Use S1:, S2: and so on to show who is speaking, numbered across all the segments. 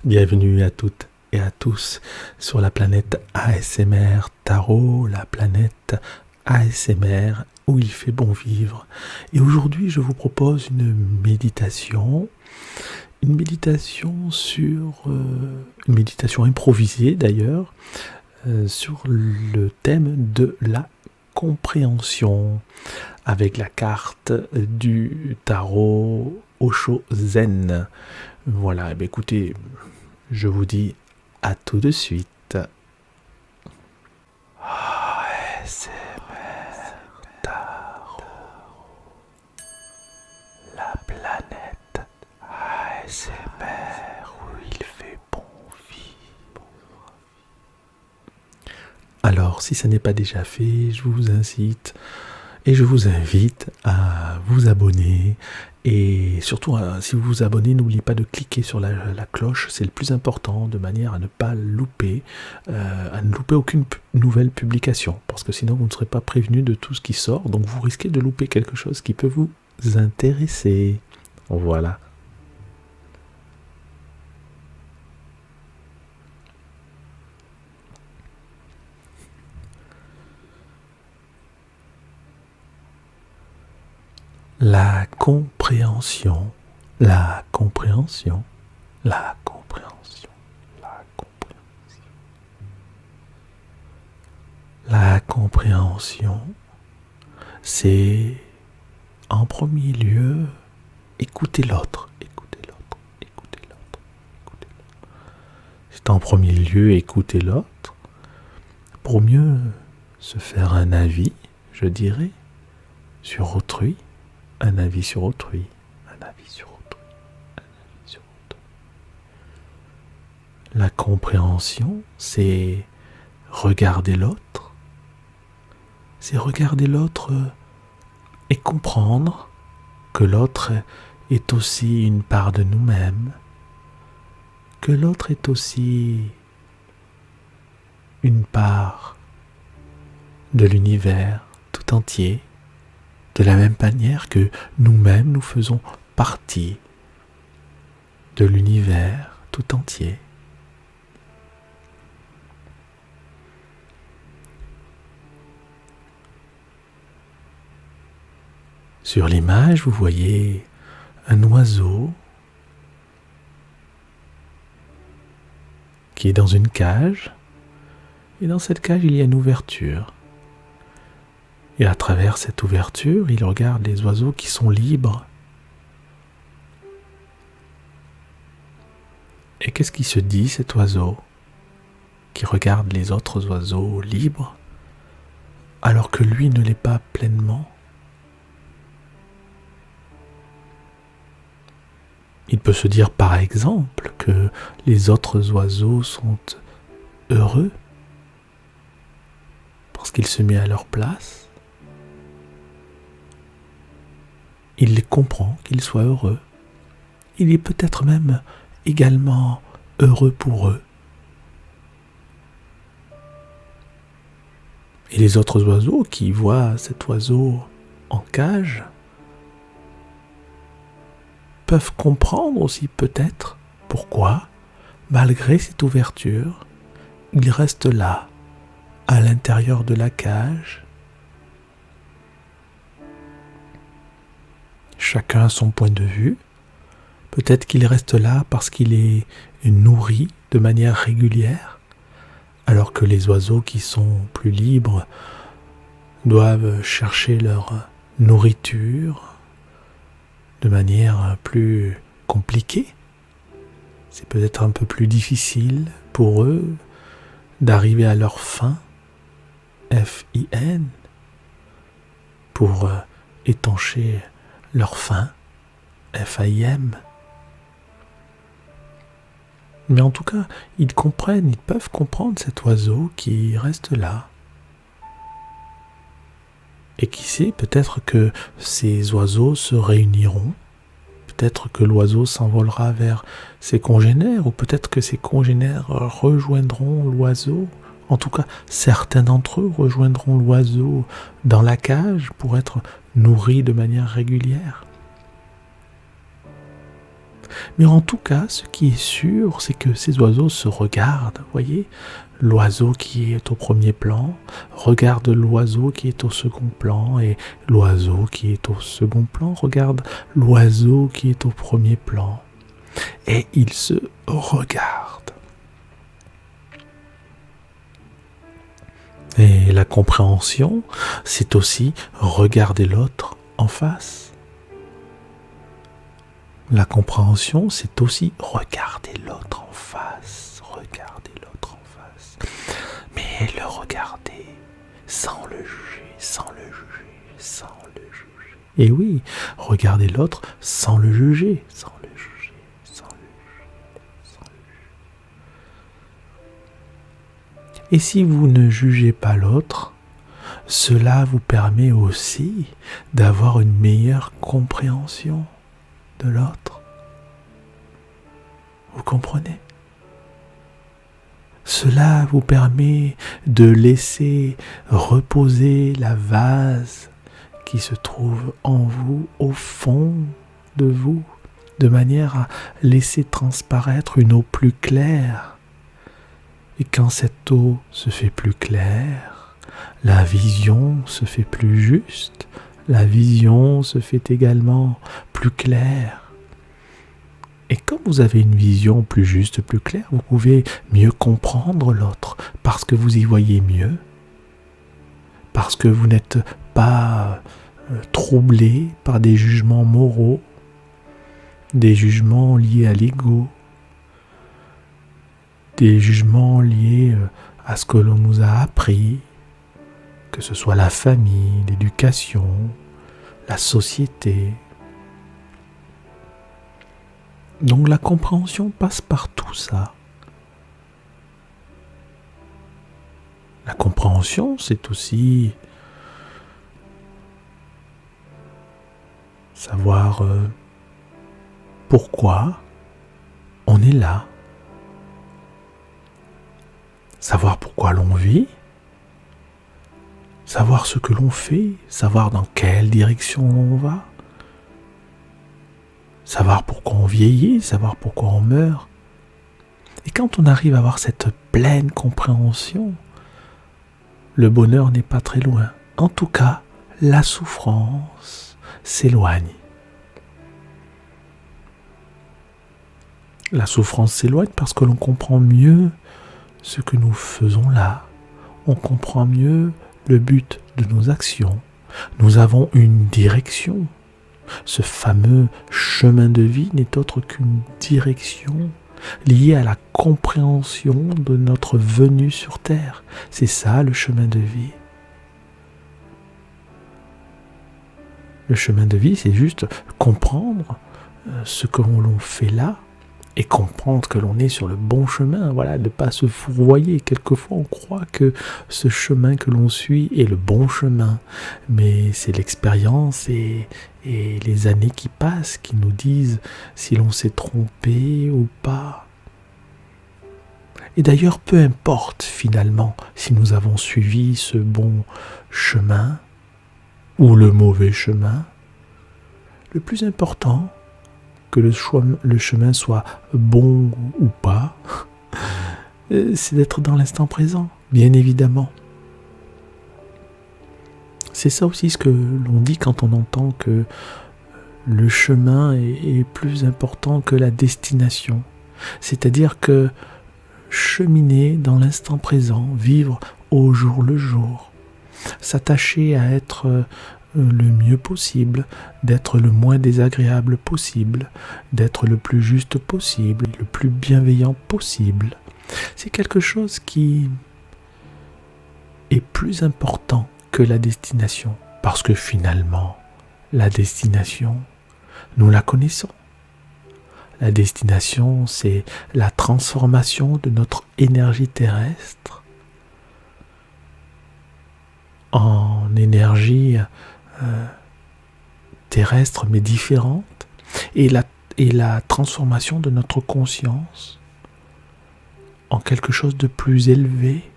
S1: Bienvenue à toutes et à tous sur la planète ASMR Tarot, la planète ASMR où il fait bon vivre. Et aujourd'hui, je vous propose une méditation une méditation improvisée d'ailleurs, sur le thème de la compréhension avec la carte du tarot Osho Zen. Voilà, écoutez, je vous dis à tout de suite. ASMR Tarot, la planète ASMR où il fait bon vivre. Alors, si ça n'est pas déjà fait, je vous invite à vous abonner. Et surtout, si vous vous abonnez, n'oubliez pas de cliquer sur la cloche, c'est le plus important, de manière à ne pas louper, aucune nouvelle publication, parce que sinon vous ne serez pas prévenu de tout ce qui sort, donc vous risquez de louper quelque chose qui peut vous intéresser. Voilà. La compréhension, la compréhension, la compréhension, la compréhension. La compréhension, c'est en premier lieu écouter l'autre, écouter l'autre, écouter l'autre, écouter l'autre. C'est en premier lieu écouter l'autre pour mieux se faire un avis, je dirais, sur autrui. Un avis sur autrui, un avis sur autrui, un avis sur autrui. La compréhension, c'est regarder l'autre. C'est regarder l'autre et comprendre que l'autre est aussi une part de nous-mêmes, que l'autre est aussi une part de l'univers tout entier, de la même manière que nous-mêmes nous faisons partie de l'univers tout entier. Sur l'image, vous voyez un oiseau qui est dans une cage, et dans cette cage, il y a une ouverture. Et à travers cette ouverture, il regarde les oiseaux qui sont libres. Et qu'est-ce qui se dit, cet oiseau qui regarde les autres oiseaux libres, alors que lui ne l'est pas pleinement? Il peut se dire par exemple que les autres oiseaux sont heureux parce qu'il se met à leur place. Il les comprend qu'ils soient heureux. Il est peut-être même également heureux pour eux. Et les autres oiseaux qui voient cet oiseau en cage peuvent comprendre aussi peut-être pourquoi, malgré cette ouverture, il reste là, à l'intérieur de la cage. Chacun a son point de vue. Peut-être qu'il reste là parce qu'il est nourri de manière régulière, alors que les oiseaux qui sont plus libres doivent chercher leur nourriture de manière plus compliquée. C'est peut-être un peu plus difficile pour eux d'arriver à leur faim, F-I-N, pour étancher leur faim, F-A-I-M. Mais en tout cas, ils peuvent comprendre cet oiseau qui reste là. Et qui sait, peut-être que ces oiseaux se réuniront, peut-être que l'oiseau s'envolera vers ses congénères, ou peut-être que ses congénères rejoindront l'oiseau. En tout cas, certains d'entre eux rejoindront l'oiseau dans la cage pour être nourris de manière régulière. Mais en tout cas, ce qui est sûr, c'est que ces oiseaux se regardent, voyez, l'oiseau qui est au premier plan regarde l'oiseau qui est au second plan, et l'oiseau qui est au second plan regarde l'oiseau qui est au premier plan. Et ils se regardent. Et la compréhension, c'est aussi regarder l'autre en face. La compréhension, c'est aussi regarder l'autre en face. Regarder l'autre en face. Mais le regarder sans le juger, sans le juger, sans le juger. Et oui, regarder l'autre sans le juger, sans le juger, sans le juger, sans le juger. Et si vous ne jugez pas l'autre, cela vous permet aussi d'avoir une meilleure compréhension de l'autre. Vous comprenez ? Cela vous permet de laisser reposer la vase qui se trouve en vous, au fond de vous, de manière à laisser transparaître une eau plus claire. Et quand cette eau se fait plus claire, la vision se fait plus juste, la vision se fait également plus claire. Et quand vous avez une vision plus juste, plus claire, vous pouvez mieux comprendre l'autre, parce que vous y voyez mieux, parce que vous n'êtes pas troublé par des jugements moraux, des jugements liés à l'ego, des jugements liés à ce que l'on nous a appris, que ce soit la famille, l'éducation, la société. Donc la compréhension passe par tout ça. La compréhension, c'est aussi savoir pourquoi on est là, savoir pourquoi l'on vit, savoir ce que l'on fait, savoir dans quelle direction on va, savoir pourquoi on vieillit, savoir pourquoi on meurt. Et quand on arrive à avoir cette pleine compréhension, le bonheur n'est pas très loin. En tout cas, la souffrance s'éloigne. La souffrance s'éloigne parce que l'on comprend mieux ce que nous faisons là. On comprend mieux le but de nos actions. Nous avons une direction. Ce fameux chemin de vie n'est autre qu'une direction liée à la compréhension de notre venue sur Terre. C'est ça le chemin de vie. Le chemin de vie, c'est juste comprendre ce que l'on fait là et comprendre que l'on est sur le bon chemin. Voilà, de ne pas se fourvoyer. Quelquefois, on croit que ce chemin que l'on suit est le bon chemin. Mais c'est l'expérience et les années qui passent qui nous disent si l'on s'est trompé ou pas. Et d'ailleurs, peu importe finalement si nous avons suivi ce bon chemin ou le mauvais chemin. Le plus important, que le chemin soit bon ou pas, c'est d'être dans l'instant présent, bien évidemment. C'est ça aussi ce que l'on dit quand on entend que le chemin est plus important que la destination. C'est-à-dire que cheminer dans l'instant présent, vivre au jour le jour, s'attacher à être le mieux possible, d'être le moins désagréable possible, d'être le plus juste possible, le plus bienveillant possible. C'est quelque chose qui est plus important que la destination, parce que finalement, la destination, nous la connaissons. La destination, c'est la transformation de notre énergie terrestre en énergie terrestre mais différente, et la transformation de notre conscience en quelque chose de plus élevé,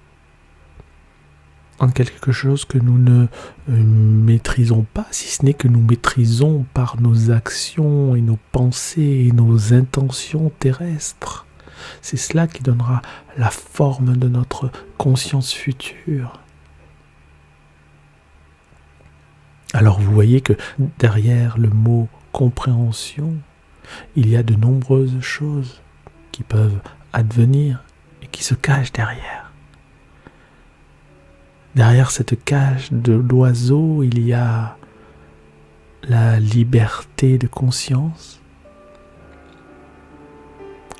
S1: en quelque chose que nous ne maîtrisons pas, si ce n'est que nous maîtrisons par nos actions et nos pensées et nos intentions terrestres. C'est cela qui donnera la forme de notre conscience future. Alors vous voyez que derrière le mot compréhension, il y a de nombreuses choses qui peuvent advenir et qui se cachent derrière. Derrière cette cage de l'oiseau, il y a la liberté de conscience,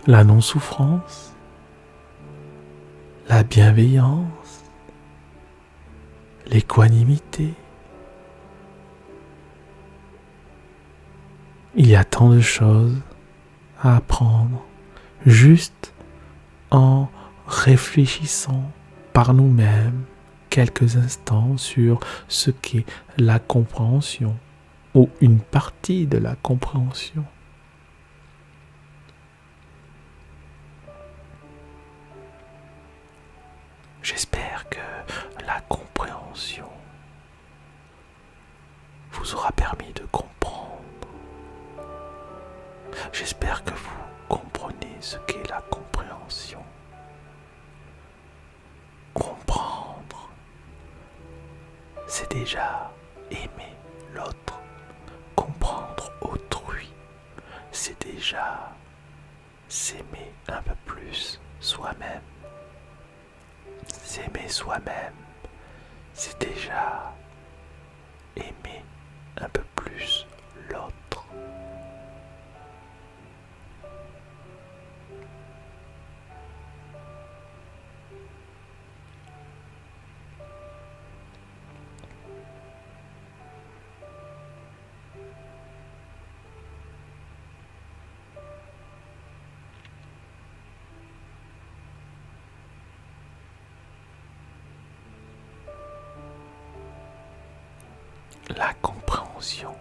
S1: la non-souffrance, la bienveillance, l'équanimité. Il y a tant de choses à apprendre juste en réfléchissant par nous-mêmes quelques instants sur ce qu'est la compréhension ou une partie de la compréhension. J'espère que la compréhension vous aura permis de comprendre. J'espère que vous comprenez ce qu'est la compréhension. Comprendre, c'est déjà aimer l'autre. Comprendre autrui, c'est déjà s'aimer un peu plus soi-même. S'aimer soi-même, c'est déjà aimer un peu plus l'autre. La compréhension